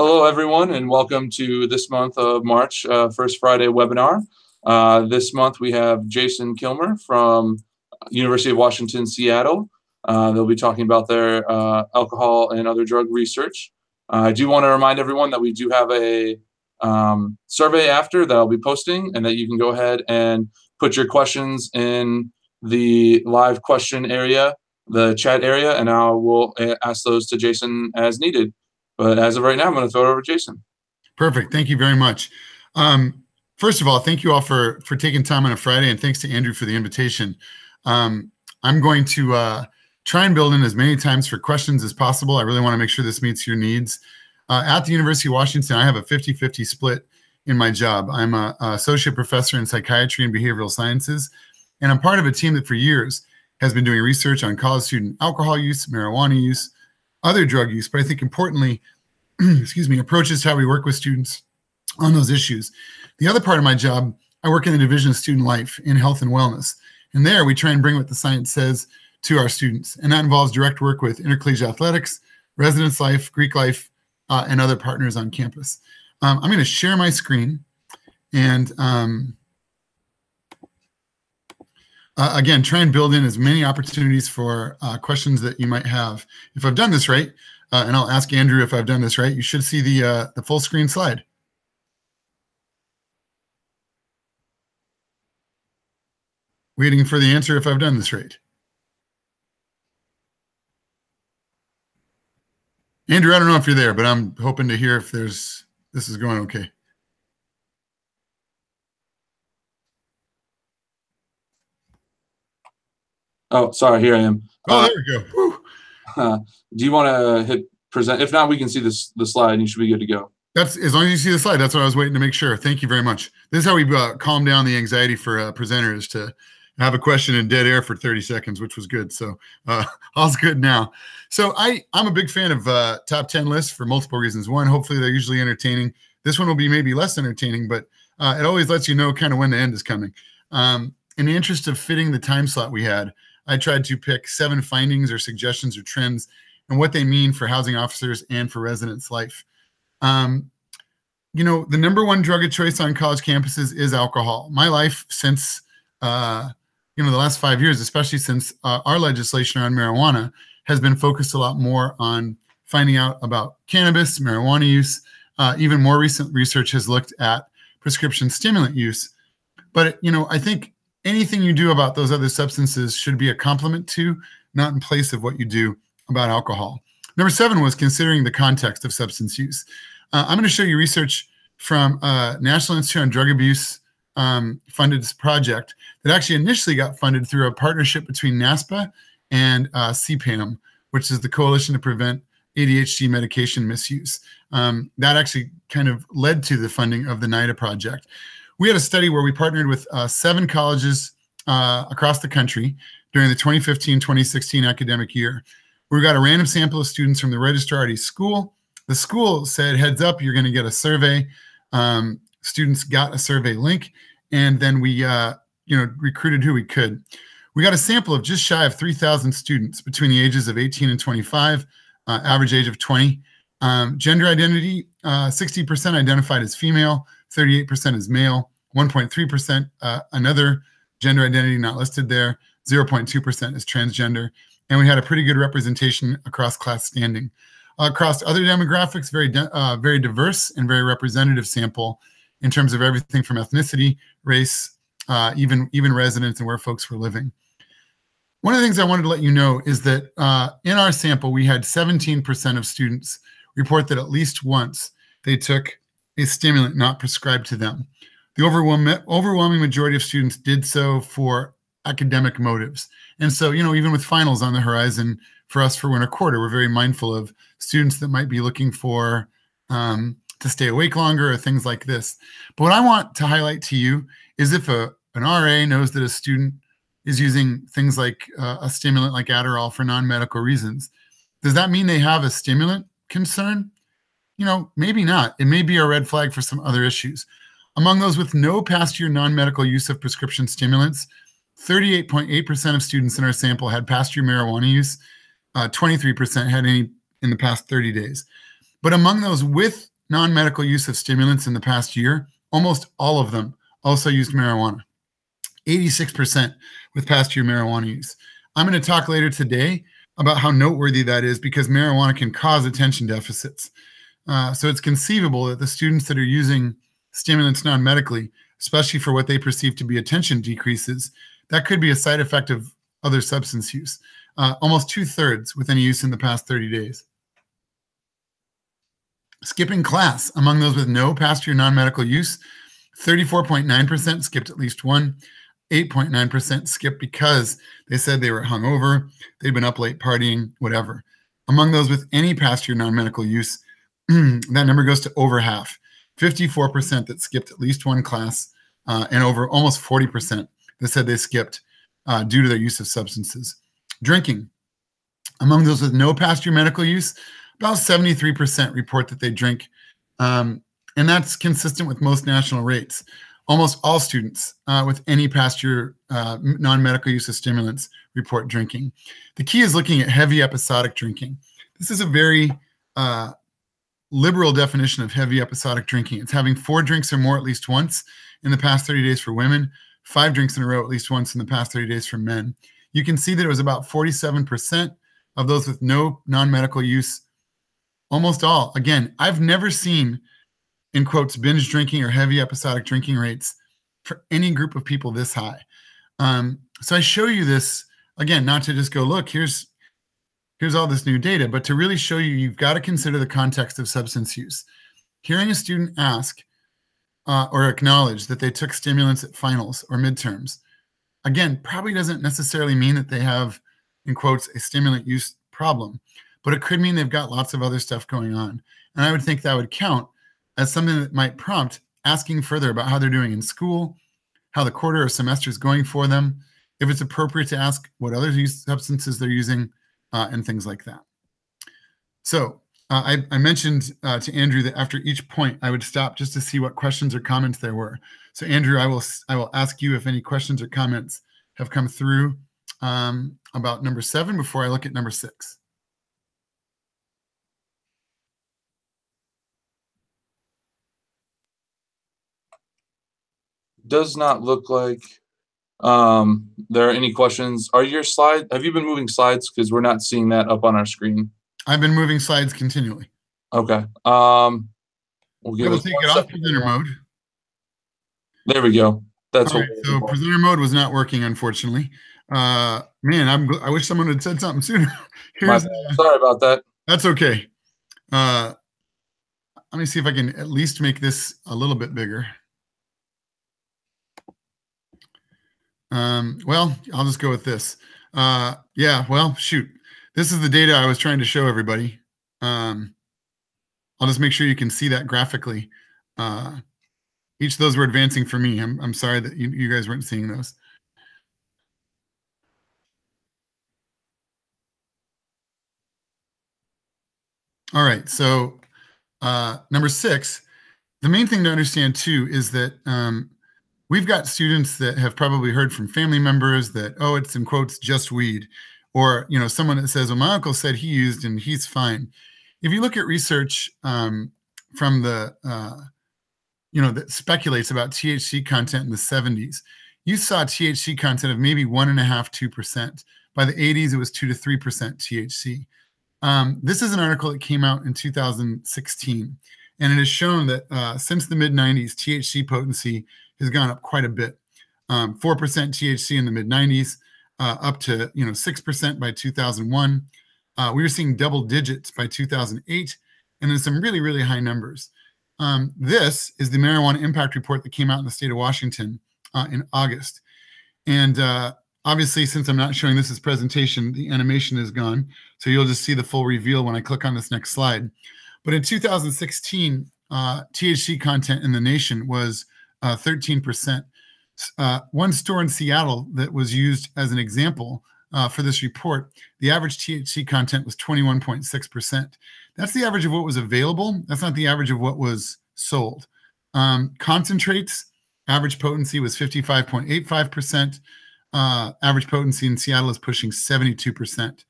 Hello, everyone, and welcome to this month of March First Friday webinar. This month we have Jason Kilmer from University of Washington, Seattle. They'll be talking about their alcohol and other drug research. I do want to remind everyone that we do have a survey after that I'll be posting, and that you can go ahead and put your questions in the live question area, the chat area, and I will ask those to Jason as needed. But as of right now, I'm going to throw it over to Jason. Perfect. Thank you very much. First of all, thank you all for taking time on a Friday, and thanks to Andrew for the invitation. I'm going to try and build in as many times for questions as possible. I really want to make sure this meets your needs. At the University of Washington, I have a 50-50 split in my job. I'm an associate professor in Psychiatry and Behavioral Sciences, and I'm part of a team that for years has been doing research on college student alcohol use, marijuana use, other drug use, but I think importantly, excuse me, approaches how we work with students on those issues. The other part of my job, I work in the Division of Student Life in Health and Wellness. And there we try and bring what the science says to our students. And that involves direct work with intercollegiate athletics, residence life, Greek life, and other partners on campus. I'm going to share my screen and again, try and build in as many opportunities for questions that you might have. If I've done this right, and I'll ask Andrew if I've done this right, you should see the full screen slide. Waiting for the answer if I've done this right. Andrew, I don't know if you're there, but I'm hoping to hear if this is going okay. Oh, sorry, here I am. Oh, there we go. Do you want to hit present? If not, we can see the slide and you should be good to go. That's as long as you see the slide. That's what I was waiting to make sure. Thank you very much. This is how we calm down the anxiety for presenters, to have a question in dead air for 30 seconds, which was good. So all's good now. So I'm a big fan of top 10 lists for multiple reasons. One, hopefully they're usually entertaining. This one will be maybe less entertaining, but it always lets you know kind of when the end is coming. In the interest of fitting the time slot we had, I tried to pick 7 findings or suggestions or trends and what they mean for housing officers and for residents' life. You know, the #1 drug of choice on college campuses is alcohol. My life since, you know, the last 5 years, especially since our legislation around marijuana, has been focused a lot more on finding out about cannabis, marijuana use. Even more recent research has looked at prescription stimulant use. But, you know, I think anything you do about those other substances should be a complement to, not in place of what you do about alcohol. #7 was considering the context of substance use. I'm going to show you research from National Institute on Drug Abuse funded this project that actually initially got funded through a partnership between NASPA and CPAM, which is the Coalition to Prevent ADHD Medication Misuse. That actually kind of led to the funding of the NIDA project. We had a study where we partnered with 7 colleges across the country during the 2015-2016 academic year. We got a random sample of students from the registrar at each school. The school said, heads up, you're going to get a survey. Students got a survey link, and then we you know, recruited who we could. We got a sample of just shy of 3,000 students between the ages of 18 and 25, average age of 20. Gender identity, 60% identified as female, 38% as male, 1.3% another gender identity not listed there, 0.2% is transgender, and we had a pretty good representation across class standing. Across other demographics, very diverse and very representative sample in terms of everything from ethnicity, race, even residence and where folks were living. One of the things I wanted to let you know is that in our sample, we had 17% of students report that at least once they took a stimulant not prescribed to them. The overwhelming majority of students did so for academic motives. And so, you know, even with finals on the horizon for us for winter quarter, we're very mindful of students that might be looking for to stay awake longer or things like this. But what I want to highlight to you is if an RA knows that a student is using things like a stimulant like Adderall for non-medical reasons, does that mean they have a stimulant concern? You know, maybe not. It may be a red flag for some other issues. Among those with no past year non-medical use of prescription stimulants, 38.8% of students in our sample had past year marijuana use. 23% had any in the past 30 days. But among those with non-medical use of stimulants in the past year, almost all of them also used marijuana. 86% with past year marijuana use. I'm going to talk later today about how noteworthy that is because marijuana can cause attention deficits. So it's conceivable that the students that are using stimulants non-medically, especially for what they perceive to be attention decreases, that could be a side effect of other substance use. Almost 2/3 with any use in the past 30 days. Skipping class among those with no past year non-medical use, 34.9% skipped at least one, 8.9% skipped because they said they were hungover, they'd been up late partying, whatever. Among those with any past year non-medical use, that number goes to over half, 54% that skipped at least one class, and over almost 40% that said they skipped due to their use of substances. Drinking. Among those with no past year medical use, about 73% report that they drink, and that's consistent with most national rates. Almost all students with any past year non-medical use of stimulants report drinking. The key is looking at heavy episodic drinking. This is a very liberal definition of heavy episodic drinking. It's having 4 drinks or more at least once in the past 30 days for women, 5 drinks in a row at least once in the past 30 days for men. You can see that it was about 47% of those with no non-medical use. Almost all. Again, I've never seen, in quotes, binge drinking or heavy episodic drinking rates for any group of people this high. So I show you this, again, not to just go, look, here's all this new data, but to really show you, you've got to consider the context of substance use. Hearing a student ask or acknowledge that they took stimulants at finals or midterms, again, probably doesn't necessarily mean that they have, in quotes, a stimulant use problem, but it could mean they've got lots of other stuff going on. And I would think that would count as something that might prompt asking further about how they're doing in school, how the quarter or semester is going for them, if it's appropriate to ask what other substances they're using, and things like that. So I mentioned to Andrew that after each point, I would stop just to see what questions or comments there were. So Andrew, I will ask you if any questions or comments have come through about number 7 before I look at number 6. Does not look like there are any questions. Have you been moving slides? Because we're not seeing that up on our screen. I've been moving slides continually. Okay. We'll take it off presenter mode. There we go. That's all right. So presenter mode was not working, unfortunately. Man, I wish someone had said something sooner. Sorry about that. That's okay. Let me see if I can at least make this a little bit bigger. Well, I'll just go with this. Yeah, well, shoot. This is the data I was trying to show everybody. I'll just make sure you can see that graphically. Each of those were advancing for me. I'm sorry that you guys weren't seeing those. All right, so number 6, the main thing to understand too is that we've got students that have probably heard from family members that, oh, it's in quotes, just weed. Or, someone that says, well, my uncle said he used and he's fine. If you look at research from the, that speculates about THC content in the 70s, you saw THC content of maybe 1.5%, 2%. By the 80s, it was 2 to 3% THC. This is an article that came out in 2016, and it has shown that since the mid-90s, THC potency has gone up quite a bit. 4% THC in the mid-90s, up to 6% by 2001. We were seeing double digits by 2008, and then some really, really high numbers. This is the Marijuana Impact Report that came out in the state of Washington in August. And obviously, since I'm not showing this as presentation, the animation is gone. So you'll just see the full reveal when I click on this next slide. But in 2016, THC content in the nation was 13%. One store in Seattle that was used as an example for this report, the average THC content was 21.6%. That's the average of what was available. That's not the average of what was sold. Concentrates, average potency was 55.85%. Average potency in Seattle is pushing 72%.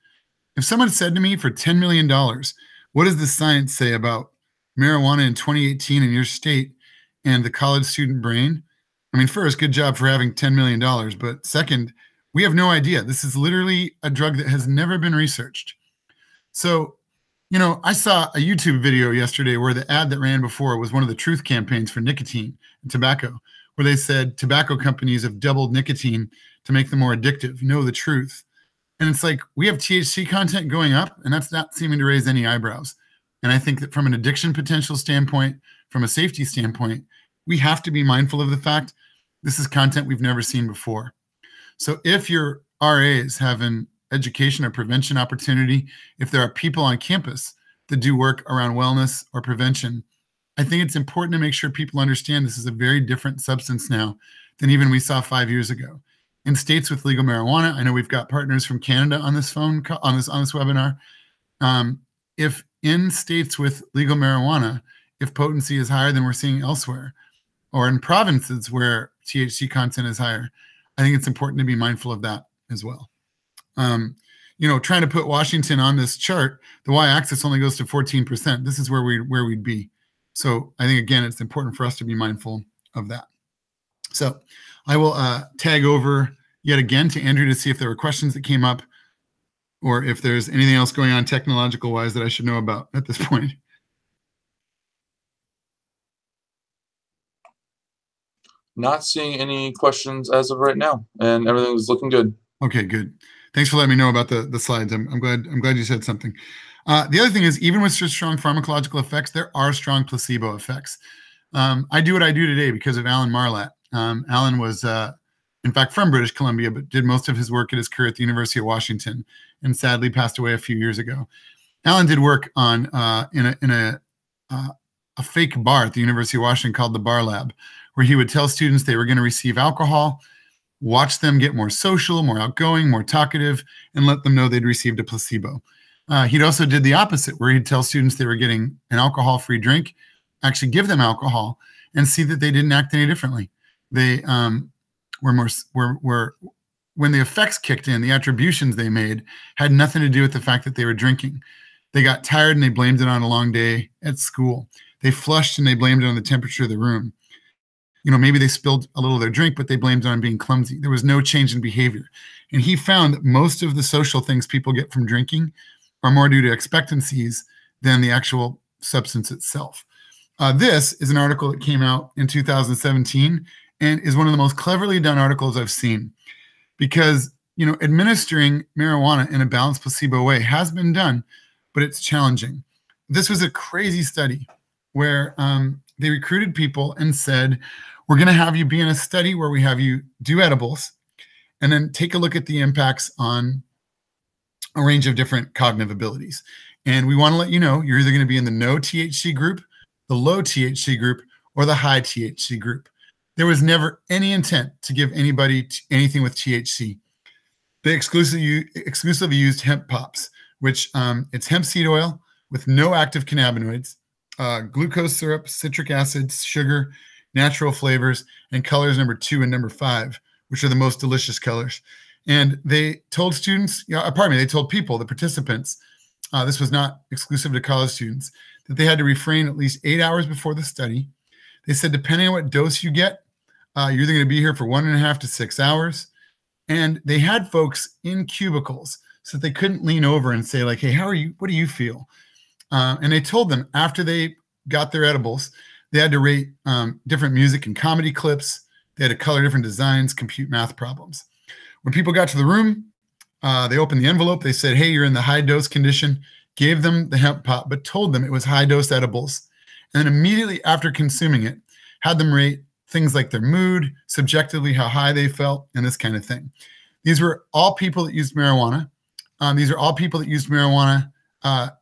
If someone said to me for $10 million, what does the science say about marijuana in 2018 in your state and the college student brain, I mean, first, good job for having $10 million. But second, we have no idea. This is literally a drug that has never been researched. So, I saw a YouTube video yesterday where the ad that ran before was one of the truth campaigns for nicotine and tobacco, where they said tobacco companies have doubled nicotine to make them more addictive. Know the truth. And it's like, we have THC content going up, and that's not seeming to raise any eyebrows. And I think that from an addiction potential standpoint, from a safety standpoint, we have to be mindful of the fact this is content we've never seen before. So if your RAs have an education or prevention opportunity, if there are people on campus that do work around wellness or prevention, I think it's important to make sure people understand this is a very different substance now than even we saw 5 years ago. In states with legal marijuana, I know we've got partners from Canada on this webinar. If in states with legal marijuana, if potency is higher than we're seeing elsewhere, or in provinces where THC content is higher, I think it's important to be mindful of that as well. Trying to put Washington on this chart, the y-axis only goes to 14%. This is where we'd be. So I think, again, it's important for us to be mindful of that. So I will tag over yet again to Andrew to see if there were questions that came up or if there's anything else going on technological-wise that I should know about at this point. Not seeing any questions as of right now, and everything's looking good. Okay, good. Thanks for letting me know about the slides. I'm glad you said something. The other thing is, even with such strong pharmacological effects, there are strong placebo effects. I do what I do today because of Alan Marlatt. Alan was, in fact, from British Columbia, but did most of his work at his career at the University of Washington, and sadly passed away a few years ago. Alan did work on in a fake bar at the University of Washington called the Bar Lab, where he would tell students they were going to receive alcohol, watch them get more social, more outgoing, more talkative, and let them know they'd received a placebo. He'd also did the opposite, where he'd tell students they were getting an alcohol-free drink, actually give them alcohol, and see that they didn't act any differently. They were when the effects kicked in, the attributions they made had nothing to do with the fact that they were drinking. They got tired and they blamed it on a long day at school. They flushed and they blamed it on the temperature of the room. Maybe they spilled a little of their drink, but they blamed it on being clumsy. There was no change in behavior. And he found that most of the social things people get from drinking are more due to expectancies than the actual substance itself. This is an article that came out in 2017 and is one of the most cleverly done articles I've seen, because, administering marijuana in a balanced placebo way has been done, but it's challenging. This was a crazy study where they recruited people and said, we're going to have you be in a study where we have you do edibles and then take a look at the impacts on a range of different cognitive abilities. And we want to let you know you're either going to be in the no THC group, the low THC group, or the high THC group. There was never any intent to give anybody anything with THC. They exclusively used hemp pops, which it's hemp seed oil with no active cannabinoids, glucose syrup, citric acid, sugar, natural flavors, and colors number 2 and number 5, which are the most delicious colors. And they told students, they told people, the participants, this was not exclusive to college students, that they had to refrain at least 8 hours before the study. They said, depending on what dose you get, you're either going to be here for 1.5 to 6 hours. And they had folks in cubicles so that they couldn't lean over and say, like, hey, how are you? What do you feel? And they told them after they got their edibles, they had to rate different music and comedy clips. They had to color different designs, compute math problems. When people got to the room, they opened the envelope. They said, hey, you're in the high dose condition, gave them the hemp pop, but told them it was high dose edibles. And then immediately after consuming it, had them rate things like their mood, subjectively how high they felt, and this kind of thing. These were all people that used marijuana. These are all people that used marijuana, at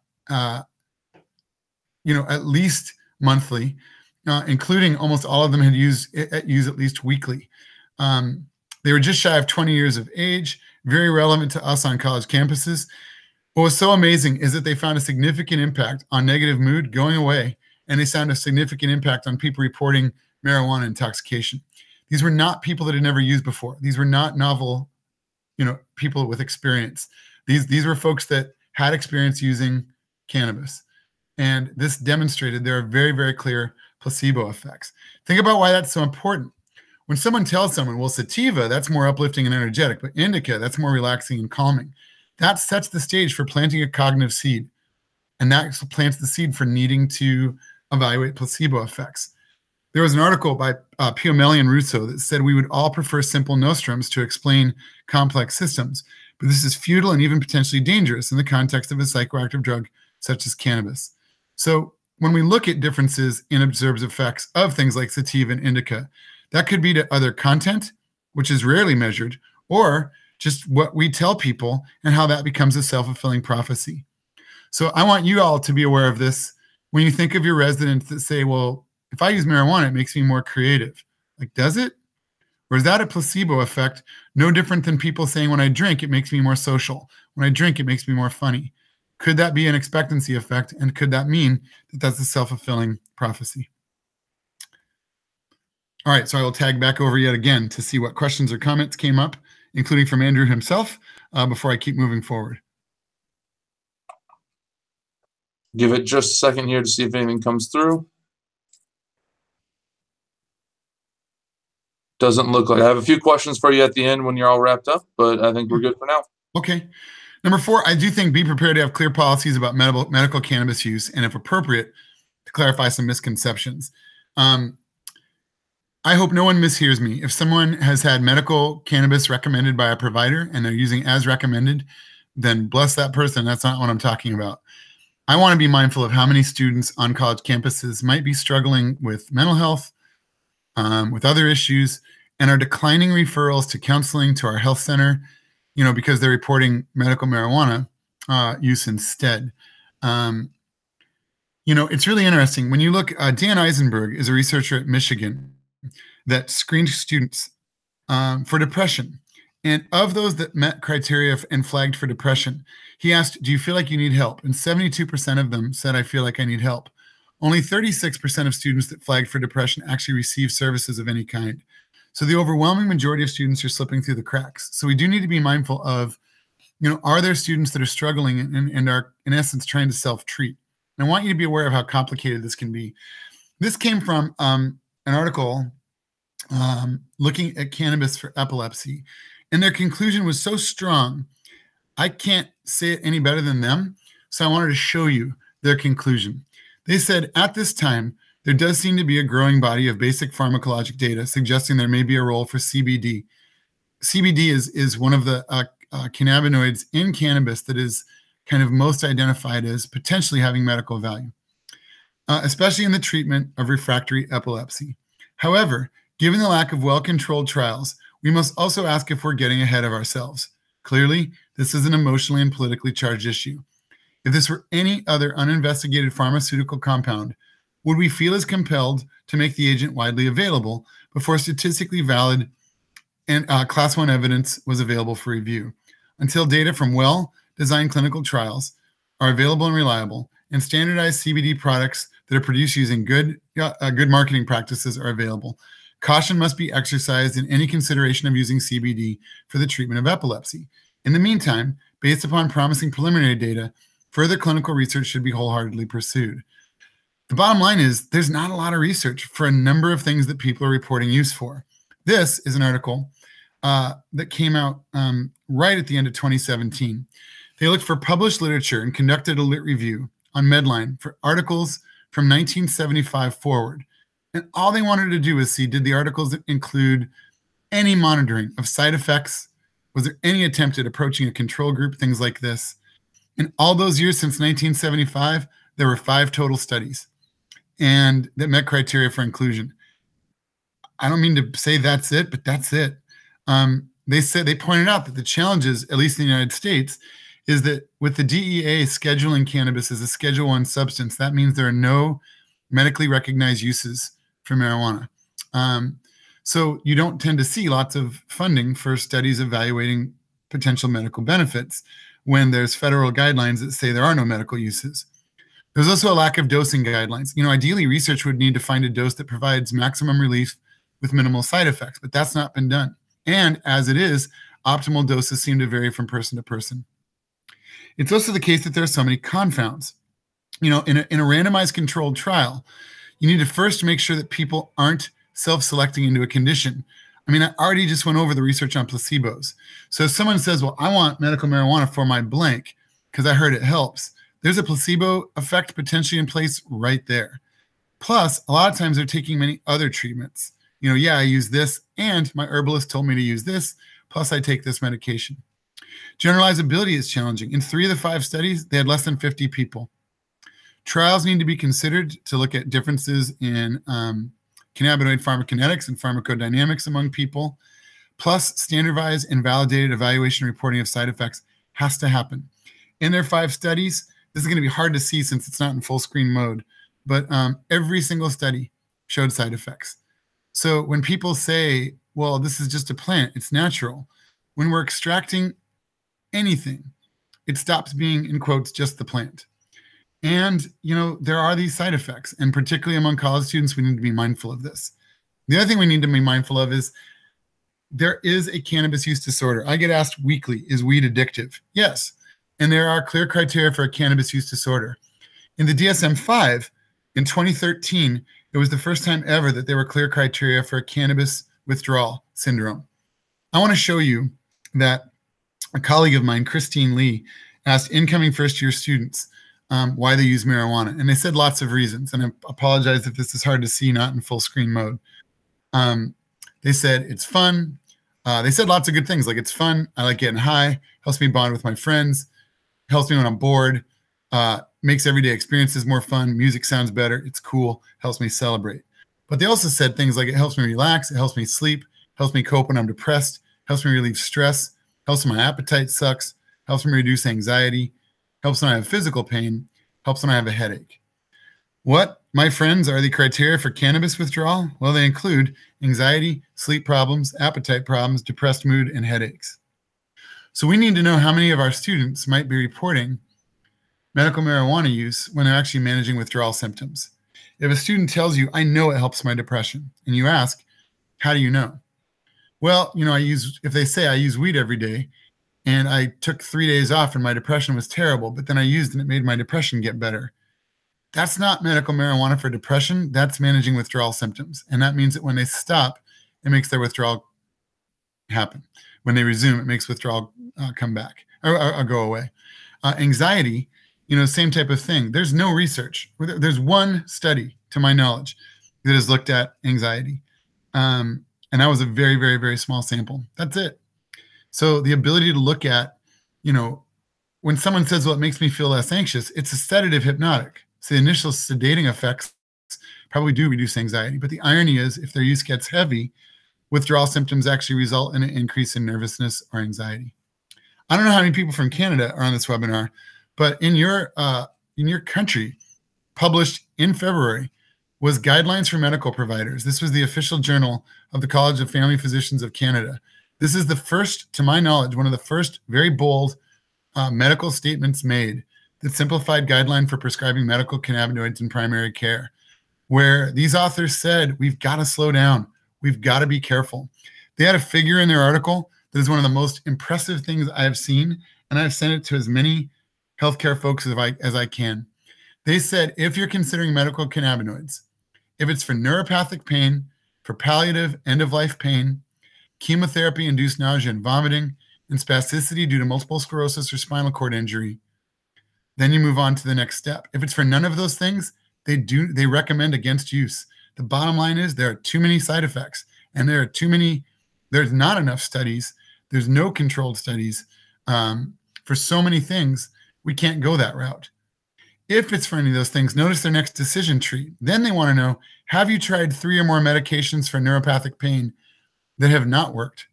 least monthly, including almost all of them had used at least weekly. They were just shy of 20 years of age, very relevant to us on college campuses. What was so amazing is that they found a significant impact on negative mood going away, and they found a significant impact on people reporting marijuana intoxication. These were not people that had never used before. These were not novel, people with experience. These were folks that had experience using cannabis. And this demonstrated there are very, very clear placebo effects. Think about why that's so important. When someone tells someone, well, sativa, that's more uplifting and energetic, but indica, that's more relaxing and calming. That sets the stage for planting a cognitive seed. And that plants the seed for needing to evaluate placebo effects. There was an article by Piomelli and Russo that said we would all prefer simple nostrums to explain complex systems, but this is futile and even potentially dangerous in the context of a psychoactive drug such as cannabis. So when we look at differences in observed effects of things like sativa and indica, that could be to other content, which is rarely measured, or just what we tell people and how that becomes a self-fulfilling prophecy. So I want you all to be aware of this when you think of your residents that say, well, if I use marijuana, it makes me more creative. Like, does it? Or is that a placebo effect? No different than people saying when I drink, it makes me more social. When I drink, it makes me more funny. Could that be an expectancy effect? And could that mean that that's a self-fulfilling prophecy? All right, so I will tag back over yet again to see what questions or comments came up, including from Andrew himself, before I keep moving forward. Give it just a second here to see if anything comes through. Doesn't look like I have a few questions for you at the end when you're all wrapped up, but I think we're good for now. Okay. Number 4, I do think be prepared to have clear policies about medical cannabis use, and if appropriate, to clarify some misconceptions. I hope no one mishears me. If someone has had medical cannabis recommended by a provider and they're using as recommended, then bless that person. That's not what I'm talking about. I want to be mindful of how many students on college campuses might be struggling with mental health, with other issues, and are declining referrals to counseling to our health center, because they're reporting medical marijuana use instead. It's really interesting. When you look, Dan Eisenberg is a researcher at Michigan that screened students for depression. And of those that met criteria and flagged for depression, he asked, do you feel like you need help? And 72% of them said, I feel like I need help. Only 36% of students that flagged for depression actually receive services of any kind. So the overwhelming majority of students are slipping through the cracks. So we do need to be mindful of, are there students that are struggling and are, in essence, trying to self-treat? And I want you to be aware of how complicated this can be. This came from an article looking at cannabis for epilepsy. And their conclusion was so strong, I can't say it any better than them. So I wanted to show you their conclusion. They said, at this time, there does seem to be a growing body of basic pharmacologic data suggesting there may be a role for CBD. CBD is one of the cannabinoids in cannabis that is kind of most identified as potentially having medical value, especially in the treatment of refractory epilepsy. However, given the lack of well-controlled trials, we must also ask if we're getting ahead of ourselves. Clearly, this is an emotionally and politically charged issue. If this were any other uninvestigated pharmaceutical compound, would we feel as compelled to make the agent widely available before statistically valid and class 1 evidence was available for review? Until data from well-designed clinical trials are available and reliable, and standardized CBD products that are produced using good marketing practices are available, caution must be exercised in any consideration of using CBD for the treatment of epilepsy. In the meantime, based upon promising preliminary data, further clinical research should be wholeheartedly pursued. The bottom line is there's not a lot of research for a number of things that people are reporting use for. This is an article that came out right at the end of 2017. They looked for published literature and conducted a lit review on Medline for articles from 1975 forward. And all they wanted to do was see, did the articles include any monitoring of side effects? Was there any attempt at approaching a control group, things like this? In all those years since 1975, there were 5 total studies and that met criteria for inclusion. I don't mean to say that's it, but that's it. They pointed out that the challenges, at least in the United States, is that with the DEA scheduling cannabis as a Schedule I substance, that means there are no medically recognized uses for marijuana. So you don't tend to see lots of funding for studies evaluating potential medical benefits when there's federal guidelines that say there are no medical uses. There's also a lack of dosing guidelines. Ideally, research would need to find a dose that provides maximum relief with minimal side effects, but that's not been done. And as it is, optimal doses seem to vary from person to person. It's also the case that there are so many confounds. in a randomized controlled trial, you need to first make sure that people aren't self-selecting into a condition. I mean, I already just went over the research on placebos. So if someone says, well, I want medical marijuana for my blank because I heard it helps, there's a placebo effect potentially in place right there. Plus, a lot of times they're taking many other treatments. Yeah, I use this, and my herbalist told me to use this, plus I take this medication. Generalizability is challenging. In 3 of the 5 studies, they had less than 50 people. Trials need to be considered to look at differences in cannabinoid pharmacokinetics and pharmacodynamics among people, plus standardized and validated evaluation reporting of side effects has to happen. In their 5 studies, this is going to be hard to see since it's not in full screen mode, but every single study showed side effects. So when people say, well, this is just a plant, it's natural, when we're extracting anything, it stops being, in quotes, just the plant. And, there are these side effects, and particularly among college students, we need to be mindful of this. The other thing we need to be mindful of is there is a cannabis use disorder. I get asked weekly, is weed addictive? Yes. And there are clear criteria for a cannabis use disorder. In the DSM-5, in 2013, it was the first time ever that there were clear criteria for a cannabis withdrawal syndrome. I want to show you that a colleague of mine, Christine Lee, asked incoming first-year students why they use marijuana. And they said lots of reasons. And I apologize if this is hard to see, not in full screen mode. They said it's fun. They said lots of good things, like it's fun. I like getting high, helps me bond with my friends, helps me when I'm bored, makes everyday experiences more fun. Music sounds better. It's cool. Helps me celebrate. But they also said things like it helps me relax. It helps me sleep. Helps me cope when I'm depressed. Helps me relieve stress. Helps when my appetite sucks. Helps me reduce anxiety. Helps when I have physical pain. Helps when I have a headache. What, my friends, are the criteria for cannabis withdrawal? Well, they include anxiety, sleep problems, appetite problems, depressed mood, and headaches. So we need to know how many of our students might be reporting medical marijuana use when they're actually managing withdrawal symptoms. If a student tells you, I know it helps my depression, and you ask, how do you know? Well, if they say I use weed every day and I took 3 days off and my depression was terrible, but then I used and it made my depression get better. That's not medical marijuana for depression. That's managing withdrawal symptoms. And that means that when they stop, it makes their withdrawal happen. When they resume, it makes withdrawal come back or go away. Anxiety, same type of thing. There's no research. There's one study, to my knowledge, that has looked at anxiety. And that was a very, very, very small sample. That's it. So the ability to look at, when someone says, well, it makes me feel less anxious, it's a sedative hypnotic. So the initial sedating effects probably do reduce anxiety. But the irony is, if their use gets heavy, withdrawal symptoms actually result in an increase in nervousness or anxiety. I don't know how many people from Canada are on this webinar, but in your country, published in February, was Guidelines for Medical Providers. This was the official journal of the College of Family Physicians of Canada. This is the first, to my knowledge, one of the first very bold medical statements made that simplified guideline for prescribing medical cannabinoids in primary care, where these authors said, we've got to slow down. We've got to be careful. They had a figure in their article that is one of the most impressive things I have seen, and I've sent it to as many healthcare folks as I can. They said, if you're considering medical cannabinoids, if it's for neuropathic pain, for palliative end-of-life pain, chemotherapy-induced nausea and vomiting, and spasticity due to multiple sclerosis or spinal cord injury, then you move on to the next step. If it's for none of those things, they recommend against use. The bottom line is there are too many side effects, and there's not enough studies. There's no controlled studies for so many things. We can't go that route. If it's for any of those things, notice their next decision tree. Then they want to know, have you tried 3 or more medications for neuropathic pain that have not worked,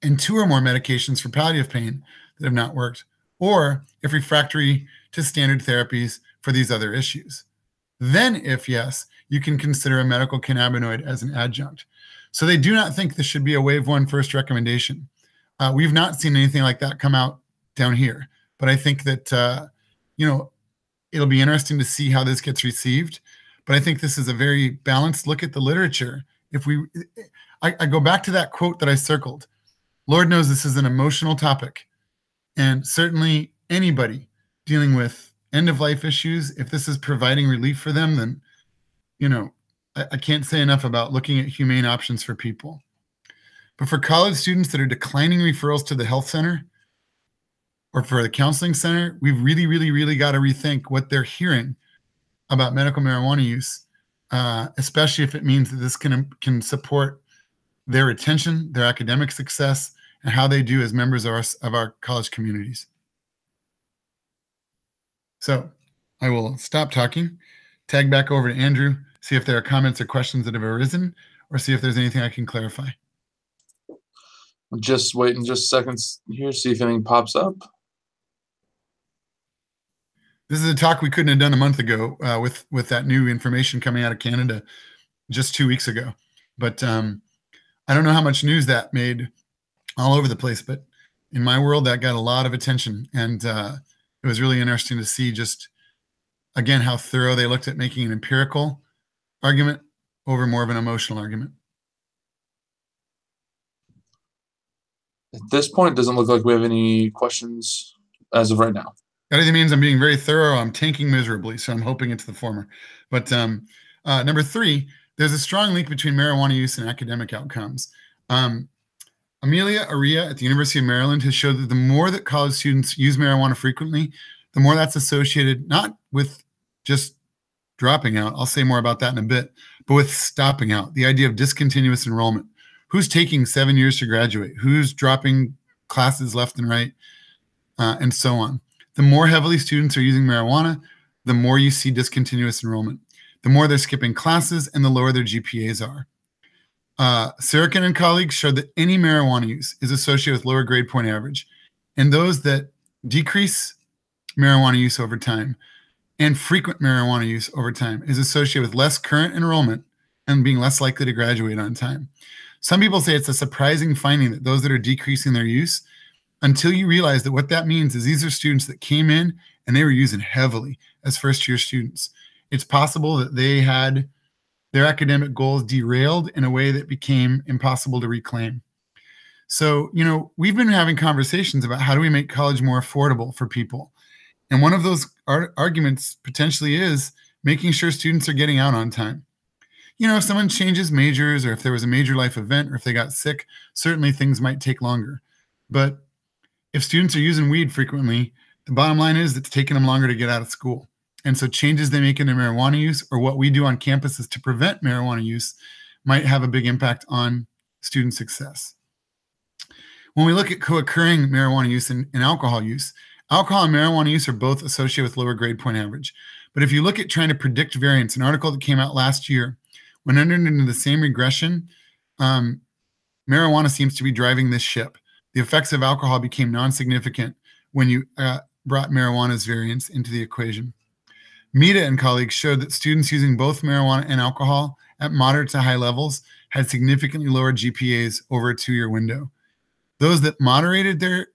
and 2 or more medications for palliative pain that have not worked, or if refractory to standard therapies for these other issues? Then, if yes, you can consider a medical cannabinoid as an adjunct. So they do not think this should be a wave 1 first recommendation. We've not seen anything like that come out down here, but I think that, it'll be interesting to see how this gets received. But I think this is a very balanced look at the literature. I go back to that quote that I circled. Lord knows this is an emotional topic. And certainly anybody dealing with end-of-life issues, if this is providing relief for them, then, I can't say enough about looking at humane options for people. But for college students that are declining referrals to the health center or for the counseling center, we've really, really, really got to rethink what they're hearing about medical marijuana use, especially if it means that this can support their attention, their academic success, and how they do as members of our college communities. So I will stop talking, tag back over to Andrew, see if there are comments or questions that have arisen, or see if there's anything I can clarify. Just waiting just seconds here, see if anything pops up. This is a talk we couldn't have done a month ago with that new information coming out of Canada just 2 weeks ago. But I don't know how much news that made all over the place, but in my world, that got a lot of attention. And it was really interesting to see just, again, how thorough they looked at making an empirical argument over more of an emotional argument. At this point, it doesn't look like we have any questions as of right now. That either means I'm being very thorough or I'm tanking miserably, so I'm hoping it's the former. But number 3, there's a strong link between marijuana use and academic outcomes. Amelia Aria at the University of Maryland has showed that the more that college students use marijuana frequently, the more that's associated not with just dropping out, I'll say more about that in a bit, but with stopping out, the idea of discontinuous enrollment. Who's taking 7 years to graduate? Who's dropping classes left and right, and so on. The more heavily students are using marijuana, the more you see discontinuous enrollment. The more they're skipping classes and the lower their GPAs are. Sirikin and colleagues showed that any marijuana use is associated with lower grade point average, and those that decrease marijuana use over time and frequent marijuana use over time is associated with less current enrollment and being less likely to graduate on time. Some people say it's a surprising finding that those that are decreasing their use, until you realize that what that means is these are students that came in and they were using heavily as first-year students. It's possible that they had their academic goals derailed in a way that became impossible to reclaim. So, we've been having conversations about how do we make college more affordable for people. And one of those arguments potentially is making sure students are getting out on time. If someone changes majors or if there was a major life event or if they got sick, certainly things might take longer. But if students are using weed frequently, the bottom line is it's taking them longer to get out of school. And so changes they make in their marijuana use or what we do on campuses to prevent marijuana use might have a big impact on student success. When we look at co-occurring marijuana use and alcohol use, alcohol and marijuana use are both associated with lower grade point average. But if you look at trying to predict variance, an article that came out last year, when entered into the same regression, marijuana seems to be driving this ship. The effects of alcohol became non-significant when you brought marijuana's variance into the equation. Mita and colleagues showed that students using both marijuana and alcohol at moderate to high levels had significantly lower GPAs over a 2-year window. Those that moderated their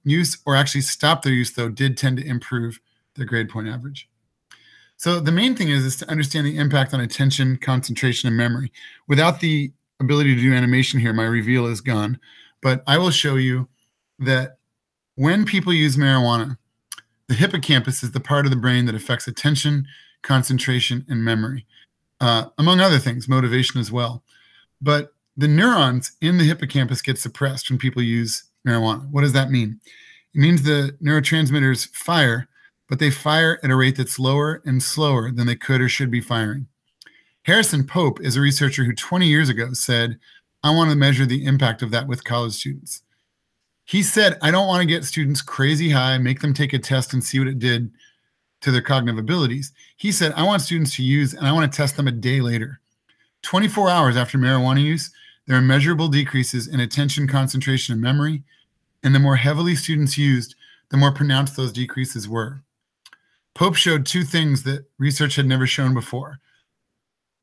use or actually stopped their use, though, did tend to improve their grade point average. So the main thing is to understand the impact on attention, concentration, and memory. Without the ability to do animation here, my reveal is gone. But I will show you that when people use marijuana, the hippocampus is the part of the brain that affects attention, concentration, and memory, among other things, motivation as well. But the neurons in the hippocampus get suppressed when people use marijuana. What does that mean? It means the neurotransmitters fire, but they fire at a rate that's lower and slower than they could or should be firing. Harrison Pope is a researcher who 20 years ago said, I want to measure the impact of that with college students. He said, I don't want to get students crazy high, make them take a test and see what it did to their cognitive abilities. He said, I want students to use, and I want to test them a day later. 24 hours after marijuana use, there are measurable decreases in attention, concentration, and memory. And the more heavily students used, the more pronounced those decreases were. Pope showed 2 things that research had never shown before.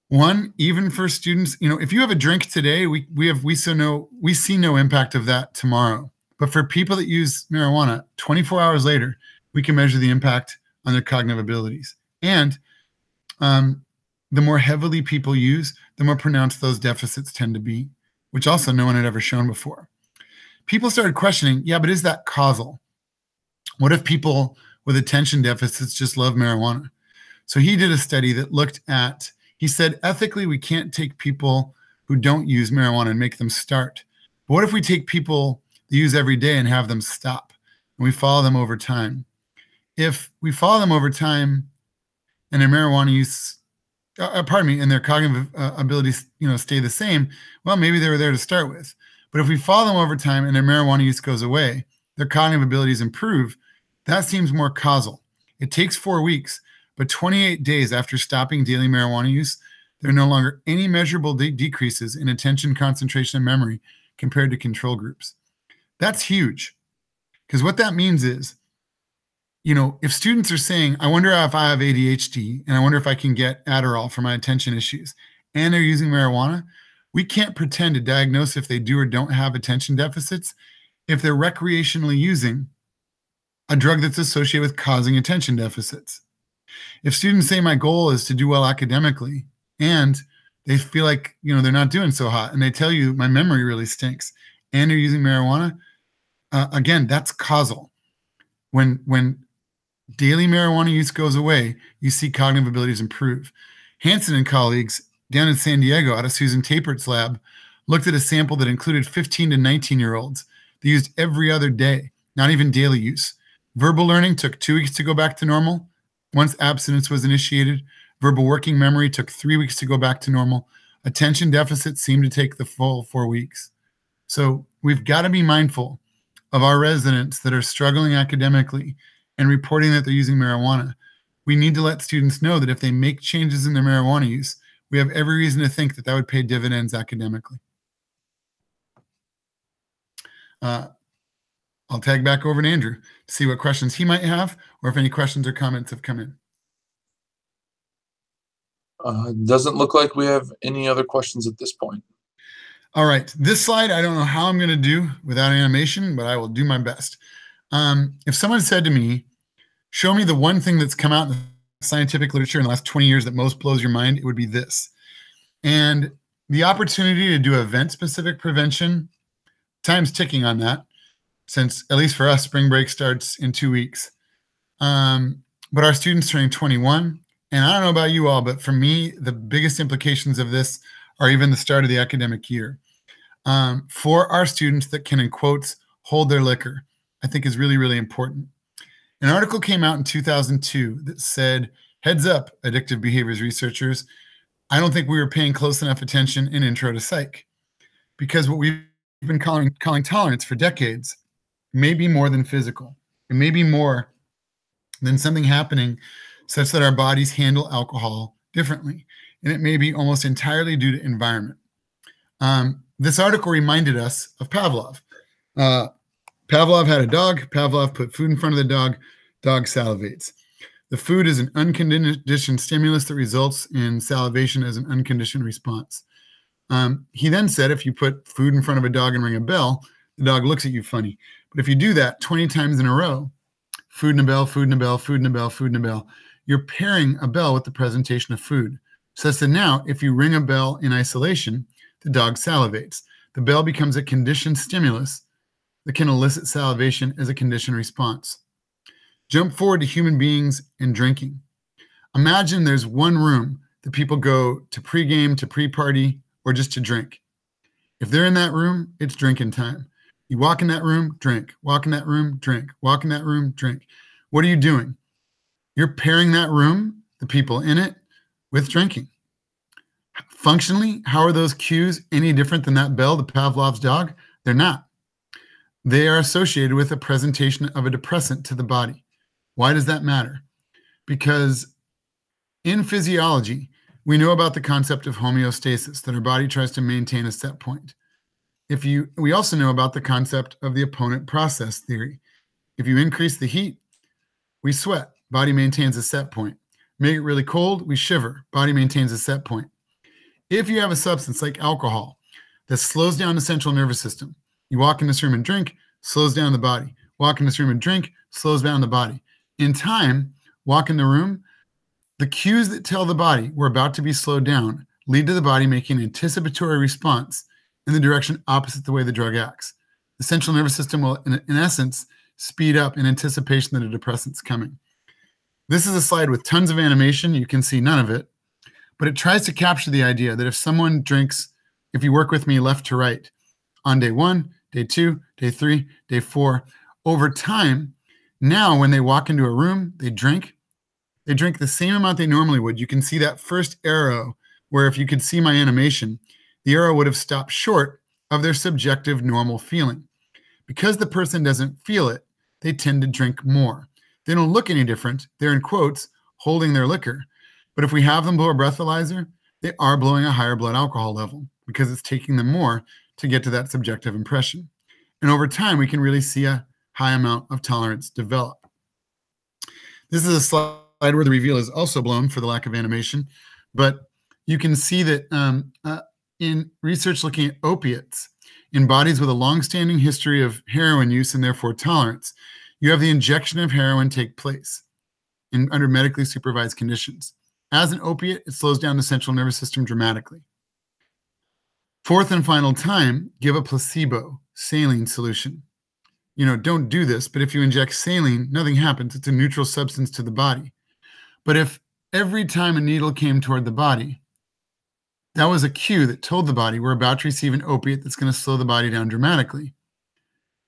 One, even for students, if you have a drink today, we see no impact of that tomorrow. But for people that use marijuana, 24 hours later, we can measure the impact on their cognitive abilities. And the more heavily people use, the more pronounced those deficits tend to be, which also no one had ever shown before. People started questioning, yeah, but is that causal? What if with attention deficits just love marijuana. So he did a study that looked at, he said, ethically, we can't take people who don't use marijuana and make them start. But what if we take people that use every day and have them stop, and we follow them over time? If we follow them over time and their marijuana use, and their cognitive abilities, stay the same, well, maybe they were there to start with. But if we follow them over time and their marijuana use goes away, their cognitive abilities improve, that seems more causal. It takes 4 weeks, but 28 days after stopping daily marijuana use, there are no longer any measurable decreases in attention, concentration, and memory compared to control groups. That's huge, because what that means is, if students are saying, I wonder if I have ADHD and I wonder if I can get Adderall for my attention issues, and they're using marijuana, we can't pretend to diagnose if they do or don't have attention deficits if they're recreationally using a drug that's associated with causing attention deficits. If students say my goal is to do well academically and they feel like, they're not doing so hot, and they tell you my memory really stinks, and they're using marijuana, again, that's causal. When daily marijuana use goes away, you see cognitive abilities improve. Hansen and colleagues down in San Diego out of Susan Tapert's lab looked at a sample that included 15 to 19-year-olds. They used every other day, not even daily use. Verbal learning took 2 weeks to go back to normal. Once abstinence was initiated, verbal working memory took 3 weeks to go back to normal. Attention deficit seemed to take the full 4 weeks. So we've got to be mindful of our residents that are struggling academically and reporting that they're using marijuana. We need to let students know that if they make changes in their marijuana use, we have every reason to think that that would pay dividends academically. I'll tag back over to Andrew to see what questions he might have, or if any questions or comments have come in. Doesn't look like we have any other questions at this point. All right, this slide, I don't know how I'm going to do without animation, but I will do my best. If someone said to me, show me the one thing that's come out in the scientific literature in the last 20 years that most blows your mind, it would be this. And the opportunity to do event-specific prevention, time's ticking on that, since, at least for us, spring break starts in 2 weeks. But our students turning 21, and I don't know about you all, but for me, the biggest implications of this are even the start of the academic year. For our students that can, in quotes, hold their liquor, I think is really, really important. An article came out in 2002 that said, heads up, addictive behaviors researchers, I don't think we were paying close enough attention in Intro to Psych, because what we've been calling tolerance for decades may be more than physical. It may be more than something happening such that our bodies handle alcohol differently. And it may be almost entirely due to environment. This article reminded us of Pavlov. Pavlov had a dog. Pavlov put food in front of the dog. Dog salivates. The food is an unconditioned stimulus that results in salivation as an unconditioned response. He then said, if you put food in front of a dog and ring a bell, the dog looks at you funny. But if you do that 20 times in a row, food and a bell, food and a bell, food and a bell, food and a bell, you're pairing a bell with the presentation of food. So that now, if you ring a bell in isolation, the dog salivates. The bell becomes a conditioned stimulus that can elicit salivation as a conditioned response. Jump forward to human beings and drinking. Imagine there's one room that people go to pregame, to pre-party, or just to drink. If they're in that room, it's drinking time. You walk in that room, drink. Walk in that room, drink. Walk in that room, drink. What are you doing? You're pairing that room, the people in it, with drinking. Functionally, how are those cues any different than that bell, the Pavlov's dog? They're not. They are associated with a presentation of a depressant to the body. Why does that matter? Because in physiology, we know about the concept of homeostasis, that our body tries to maintain a set point. We also know about the concept of the opponent process theory. If you increase the heat, we sweat, body maintains a set point. Make it really cold, we shiver, body maintains a set point. If you have a substance like alcohol that slows down the central nervous system, you walk in this room and drink, slows down the body. Walk in this room and drink, slows down the body. In time, walk in the room, the cues that tell the body we're about to be slowed down lead to the body making an anticipatory response in the direction opposite the way the drug acts. The central nervous system will, in essence, speed up in anticipation that a depressant's coming. This is a slide with tons of animation. You can see none of it, but it tries to capture the idea that if someone drinks, if you work with me left to right, on day 1, day 2, day 3, day 4, over time, now when they walk into a room, they drink the same amount they normally would. You can see that first arrow where if you could see my animation, the arrow would have stopped short of their subjective normal feeling. Because the person doesn't feel it, they tend to drink more. They don't look any different. They're, in quotes, holding their liquor. But if we have them blow a breathalyzer, they are blowing a higher blood alcohol level because it's taking them more to get to that subjective impression. And over time, we can really see a high amount of tolerance develop. This is a slide where the reveal is also blown for the lack of animation, but you can see that in research looking at opiates, in bodies with a long-standing history of heroin use and therefore tolerance, you have the injection of heroin take place under medically supervised conditions. As an opiate, it slows down the central nervous system dramatically. Fourth and final time, give a placebo, saline solution. Don't do this, but if you inject saline, nothing happens. It's a neutral substance to the body. But if every time a needle came toward the body, that was a cue that told the body we're about to receive an opiate that's going to slow the body down dramatically.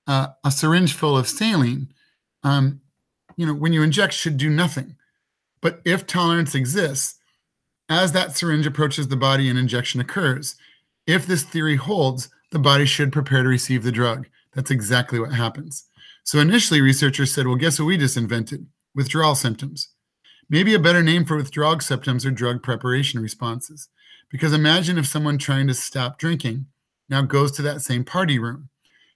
A syringe full of saline, when you inject, should do nothing. But if tolerance exists, as that syringe approaches the body and injection occurs, if this theory holds, the body should prepare to receive the drug. That's exactly what happens. So initially, researchers said, well, guess what we just invented? Withdrawal symptoms. Maybe a better name for withdrawal symptoms are drug preparation responses. Because imagine if someone trying to stop drinking now goes to that same party room.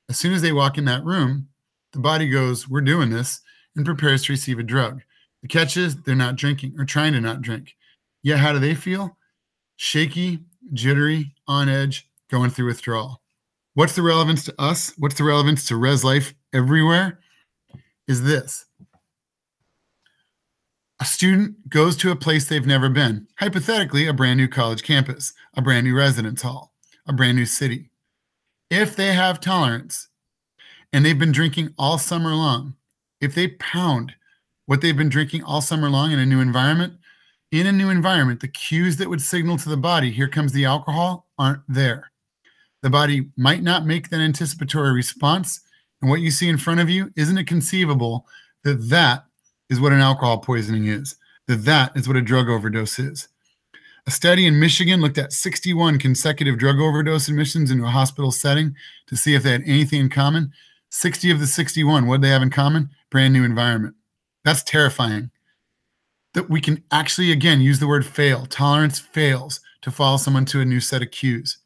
As soon as they walk in that room, the body goes, we're doing this, and prepares to receive a drug. The catch is they're not drinking or trying to not drink. Yet how do they feel? Shaky, jittery, on edge, going through withdrawal. What's the relevance to us? What's the relevance to res life everywhere? Is this. A student goes to a place they've never been, hypothetically a brand new college campus, a brand new residence hall, a brand new city. If they have tolerance and they've been drinking all summer long, if they pound what they've been drinking all summer long in a new environment, the cues that would signal to the body, here comes the alcohol, aren't there. The body might not make that anticipatory response, and what you see in front of you, isn't it conceivable that that is what an alcohol poisoning is, that is what a drug overdose is. A study in Michigan looked at 61 consecutive drug overdose admissions into a hospital setting to see if they had anything in common. 60 of the 61, what did they have in common? Brand new environment. That's terrifying. That we can actually, again, use the word fail. Tolerance fails to follow someone to a new set of cues.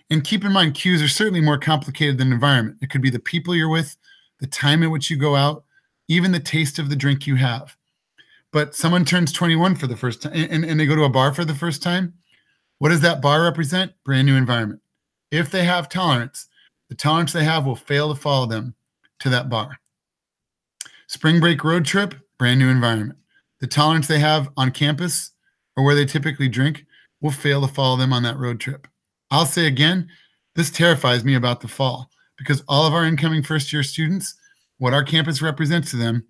And keep in mind, cues are certainly more complicated than environment. It could be the people you're with, the time at which you go out, even the taste of the drink you have. But someone turns 21 for the first time and they go to a bar for the first time. What does that bar represent? Brand new environment. If they have tolerance, the tolerance they have will fail to follow them to that bar. Spring break road trip, brand new environment. The tolerance they have on campus or where they typically drink will fail to follow them on that road trip. I'll say again, this terrifies me about the fall because all of our incoming first-year students, what our campus represents to them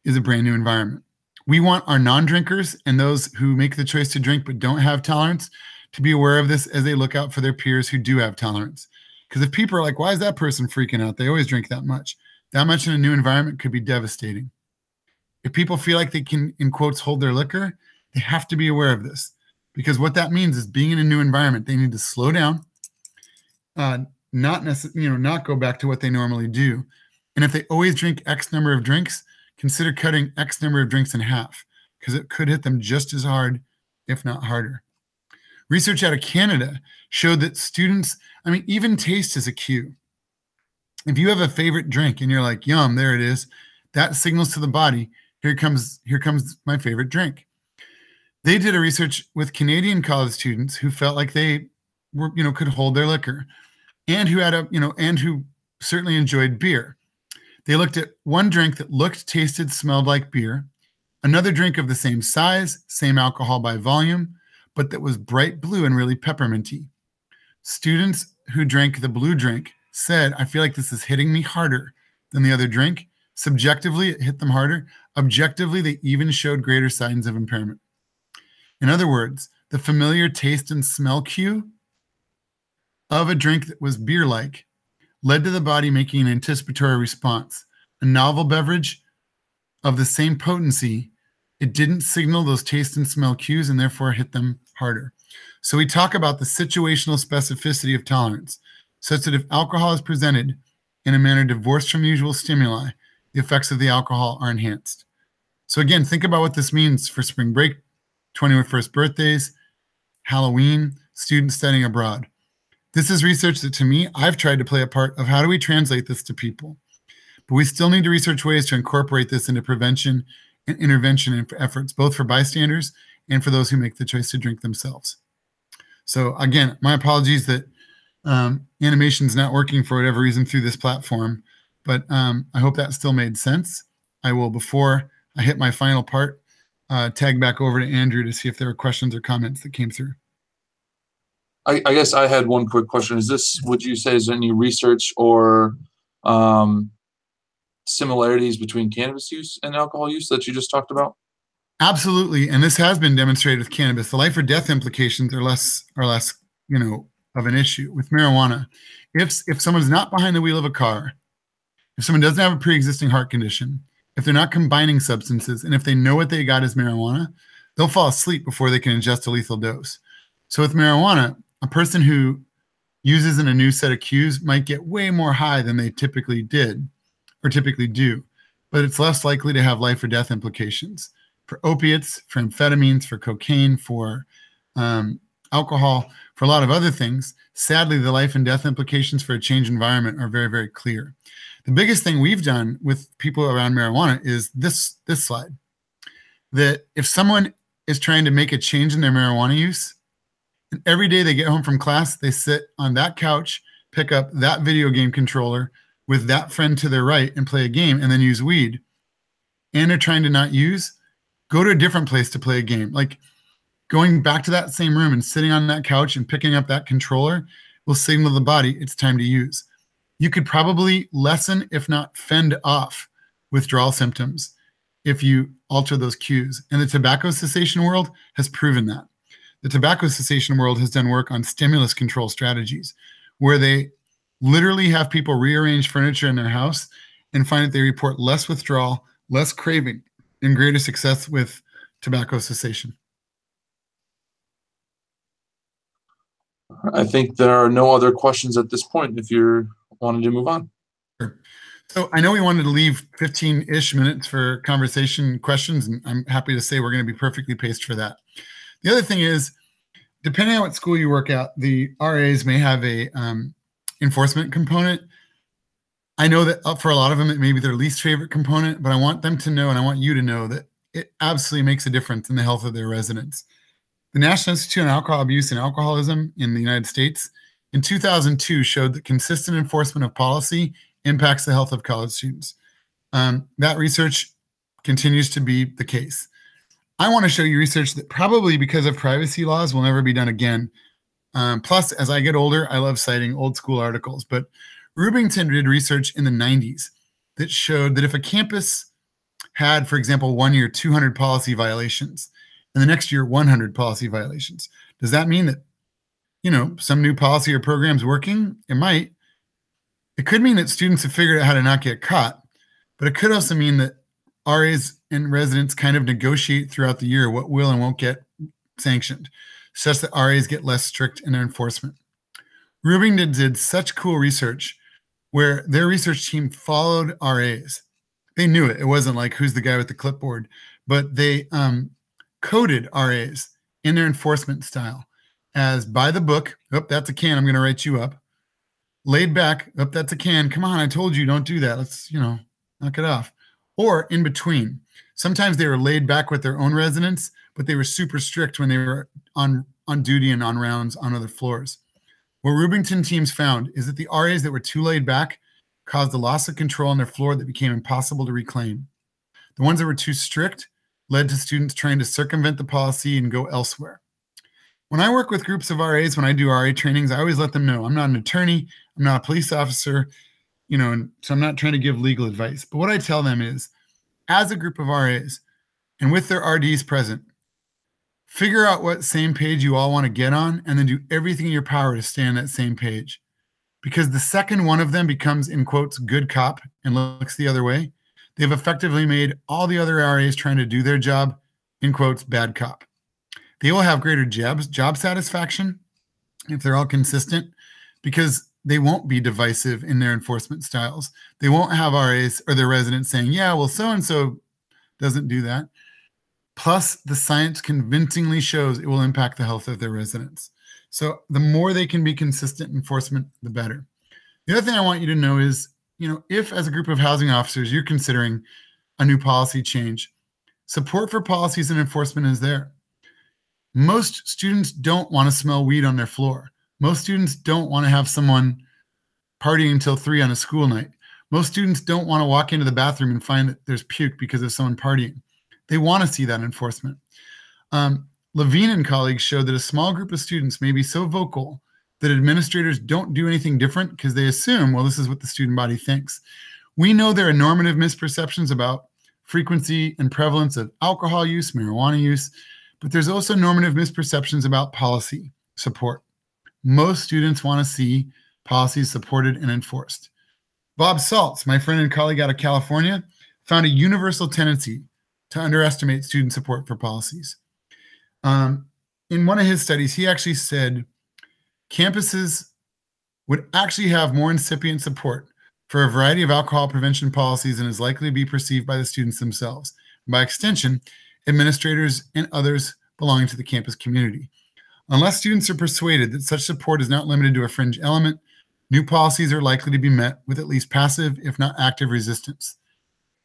is a brand new environment. We want our non-drinkers and those who make the choice to drink but don't have tolerance to be aware of this as they look out for their peers who do have tolerance. Because if people are like, why is that person freaking out? They always drink that much. That much in a new environment could be devastating. If people feel like they can, in quotes, hold their liquor, they have to be aware of this. Because what that means is being in a new environment, they need to slow down, not go back to what they normally do. And if they always drink X number of drinks, consider cutting X number of drinks in half because it could hit them just as hard, if not harder. Research out of Canada showed that students, even taste is a cue. If you have a favorite drink and you're like, yum, there it is, that signals to the body, here comes my favorite drink. They did a research with Canadian college students who felt like they were, could hold their liquor and who had and who certainly enjoyed beer. They looked at one drink that looked, tasted, smelled like beer, another drink of the same size, same alcohol by volume, but that was bright blue and really pepperminty. Students who drank the blue drink said, I feel like this is hitting me harder than the other drink, Subjectively, it hit them harder. Objectively, they even showed greater signs of impairment. In other words, the familiar taste and smell cue of a drink that was beer-like led to the body making an anticipatory response. A novel beverage of the same potency, it didn't signal those taste and smell cues and therefore hit them harder. So we talk about the situational specificity of tolerance, such that if alcohol is presented in a manner divorced from usual stimuli, the effects of the alcohol are enhanced. So again, think about what this means for spring break, 21st birthdays, Halloween, students studying abroad. This is research that, to me, I've tried to play a part of how do we translate this to people. But we still need to research ways to incorporate this into prevention and intervention efforts, both for bystanders and for those who make the choice to drink themselves. So again, my apologies that animation's not working for whatever reason through this platform, but I hope that still made sense. I will, before I hit my final part, tag back over to Andrew to see if there were questions or comments that came through. I guess I had one quick question. Is this, would you say, is there any research or similarities between cannabis use and alcohol use that you just talked about? Absolutely, and this has been demonstrated with cannabis. The life or death implications are less, of an issue. With marijuana, if someone's not behind the wheel of a car, if someone doesn't have a pre-existing heart condition, if they're not combining substances, and if they know what they got is marijuana, they'll fall asleep before they can ingest a lethal dose. So with marijuana, a person who uses in a new set of cues might get way more high than they typically did or typically do, but it's less likely to have life or death implications. For opiates, for amphetamines, for cocaine, for alcohol, for a lot of other things, sadly, the life and death implications for a changed environment are very, very clear. The biggest thing we've done with people around marijuana is this slide, that if someone is trying to make a change in their marijuana use, and every day they get home from class, they sit on that couch, pick up that video game controller with that friend to their right and play a game and then use weed, and they're trying to not use, go to a different place to play a game. Like going back to that same room and sitting on that couch and picking up that controller will signal the body it's time to use. You could probably lessen, if not fend off, withdrawal symptoms if you alter those cues. And the tobacco cessation world has proven that. The tobacco cessation world has done work on stimulus control strategies where they literally have people rearrange furniture in their house and find that they report less withdrawal, less craving, and greater success with tobacco cessation. I think there are no other questions at this point if you're wanting to move on. Sure. So I know we wanted to leave 15-ish minutes for conversation questions, and I'm happy to say we're going to be perfectly paced for that. The other thing is, depending on what school you work at, the RAs may have a enforcement component. I know that for a lot of them, it may be their least favorite component, but I want them to know, and I want you to know, that it absolutely makes a difference in the health of their residents. The National Institute on Alcohol Abuse and Alcoholism in the United States in 2002 showed that consistent enforcement of policy impacts the health of college students. That research continues to be the case. I want to show you research that probably because of privacy laws will never be done again. Plus, as I get older, I love citing old school articles, but Rubington did research in the 90s that showed that if a campus had, for example, 1 year 200 policy violations and the next year 100 policy violations, does that mean that, some new policy or program's working? It might. It could mean that students have figured out how to not get caught, but it could also mean that RAs and residents kind of negotiate throughout the year what will and won't get sanctioned, such that RAs get less strict in their enforcement. Rubington did such cool research where their research team followed RAs. They knew it. It wasn't like, who's the guy with the clipboard? But they coded RAs in their enforcement style as by the book. Oh, that's a can. I'm going to write you up. Laid back. Oh, that's a can. Come on. I told you, don't do that. Let's, knock it off. Or in between. Sometimes they were laid back with their own residents, but they were super strict when they were on duty and on rounds on other floors. What Rubington teams found is that the RAs that were too laid back caused a loss of control on their floor that became impossible to reclaim. The ones that were too strict led to students trying to circumvent the policy and go elsewhere. When I work with groups of RAs, when I do RA trainings, I always let them know I'm not an attorney, I'm not a police officer. and so I'm not trying to give legal advice, but what I tell them is, as a group of RAs and with their RDs present, figure out what same page you all want to get on, and then do everything in your power to stay on that same page. Because the second one of them becomes, in quotes, good cop and looks the other way, they've effectively made all the other RAs trying to do their job, in quotes, bad cop. They will have greater job satisfaction if they're all consistent, because they won't be divisive in their enforcement styles. They won't have RAs or their residents saying, yeah, well, so-and-so doesn't do that. Plus, the science convincingly shows it will impact the health of their residents. So the more they can be consistent enforcement, the better. The other thing I want you to know is, if as a group of housing officers, you're considering a new policy change, support for policies and enforcement is there. Most students don't want to smell weed on their floor. Most students don't want to have someone partying until 3 on a school night. Most students don't want to walk into the bathroom and find that there's puke because of someone partying. They want to see that enforcement. Levine and colleagues showed that a small group of students may be so vocal that administrators don't do anything different because they assume, well, this is what the student body thinks. We know there are normative misperceptions about frequency and prevalence of alcohol use, marijuana use, but there's also normative misperceptions about policy support. Most students want to see policies supported and enforced. Bob Saltz, my friend and colleague out of California, found a universal tendency to underestimate student support for policies. In one of his studies, he actually said campuses would actually have more incipient support for a variety of alcohol prevention policies than is likely to be perceived by the students themselves. By extension, administrators and others belonging to the campus community. Unless students are persuaded that such support is not limited to a fringe element, new policies are likely to be met with at least passive, if not active, resistance.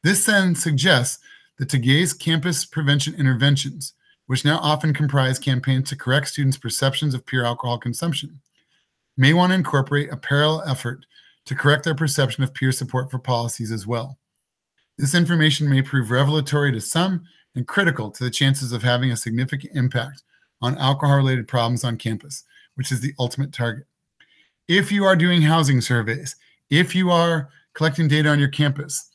This then suggests that today's campus prevention interventions, which now often comprise campaigns to correct students' perceptions of pure alcohol consumption, may want to incorporate a parallel effort to correct their perception of peer support for policies as well. This information may prove revelatory to some and critical to the chances of having a significant impact on alcohol-related problems on campus, which is the ultimate target. If you are doing housing surveys, if you are collecting data on your campus,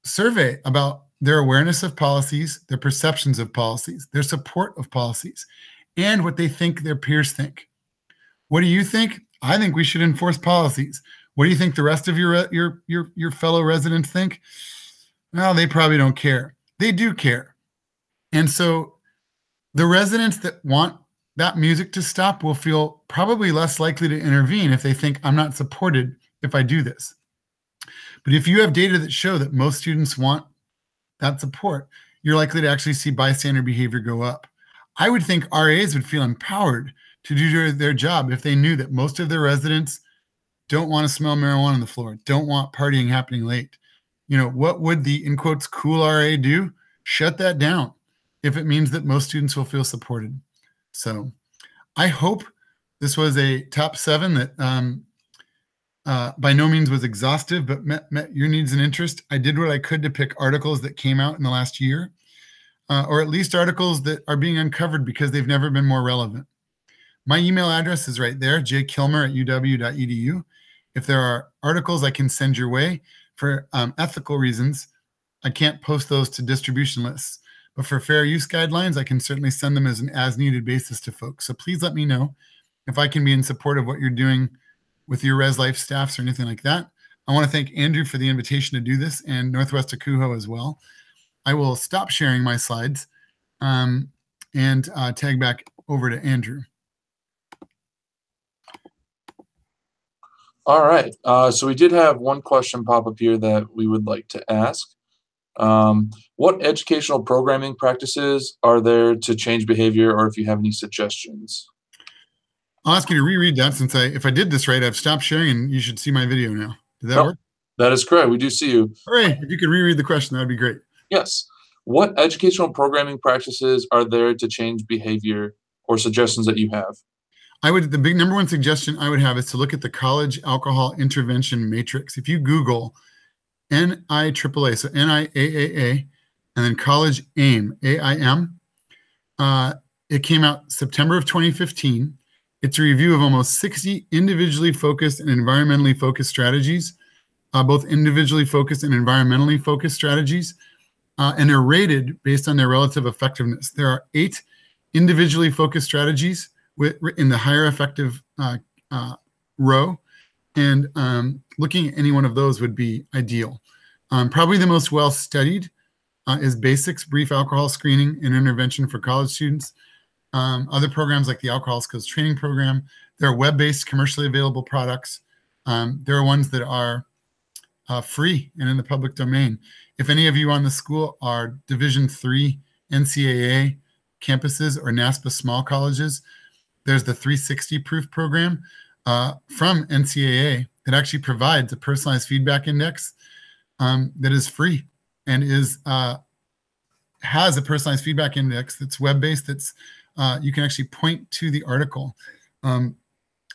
survey about their awareness of policies, their perceptions of policies, their support of policies, and what they think their peers think. What do you think? I think we should enforce policies. What do you think the rest of your fellow residents think? Well, they probably don't care. They do care. And so the residents that want that music to stop will feel probably less likely to intervene if they think I'm not supported if I do this. But if you have data that show that most students want that support, you're likely to actually see bystander behavior go up. I would think RAs would feel empowered to do their job if they knew that most of their residents don't want to smell marijuana on the floor, don't want partying happening late. What would the, in quotes, cool RA do? Shut that down if it means that most students will feel supported. So I hope this was a top 7 that by no means was exhaustive, but met your needs and interest. I did what I could to pick articles that came out in the last year, or at least articles that are being uncovered because they've never been more relevant. My email address is right there, jkilmer@uw.edu. If there are articles I can send your way, for ethical reasons, I can't post those to distribution lists. But for fair use guidelines, I can certainly send them as an as-needed basis to folks. So please let me know if I can be in support of what you're doing with your Res Life staffs or anything like that. I want to thank Andrew for the invitation to do this, and Northwest NWACUHO as well. I will stop sharing my slides and tag back over to Andrew. All right. So we did have one question pop up here that we would like to ask. What educational programming practices are there to change behavior, or if you have any suggestions? I'll ask you to reread that, since if I did this right, I've stopped sharing and you should see my video now. Did that work? That is correct. We do see you. All right. If you could reread the question, that would be great. Yes. What educational programming practices are there to change behavior, or suggestions that you have? The big number one suggestion I would have is to look at the College Alcohol Intervention Matrix. If you Google NIAAA, so NIAAA, and then College AIM, AIM, it came out September of 2015. It's a review of almost 60 individually focused and environmentally focused strategies, both individually focused and environmentally focused strategies, and they're rated based on their relative effectiveness. There are 8 individually focused strategies in the higher effective row, and looking at any one of those would be ideal. Probably the most well-studied is Basics Brief Alcohol Screening and Intervention for College Students. Other programs like the Alcohol Skills Training Program. There are web-based commercially available products. There are ones that are free and in the public domain. If any of you on the school are Division III NCAA campuses or NASPA small colleges, there's the 360 Proof program from NCAA that actually provides a personalized feedback index that is free and has a personalized feedback index that's web-based. That's you can actually point to the article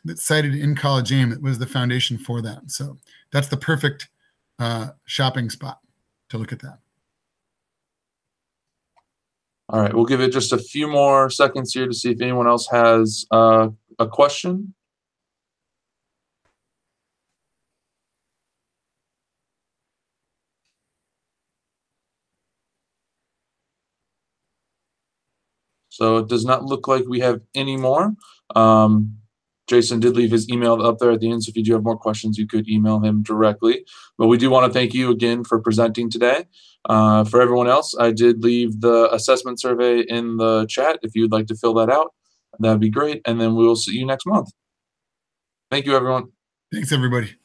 that's cited in College AIM that was the foundation for that. So that's the perfect shopping spot to look at that. All right, we'll give it just a few more seconds here to see if anyone else has a question. So it does not look like we have any more. Jason did leave his email up there at the end, so if you do have more questions, you could email him directly. But we do want to thank you again for presenting today. For everyone else, I did leave the assessment survey in the chat. If you'd like to fill that out, that'd be great. And then we will see you next month. Thank you, everyone. Thanks, everybody.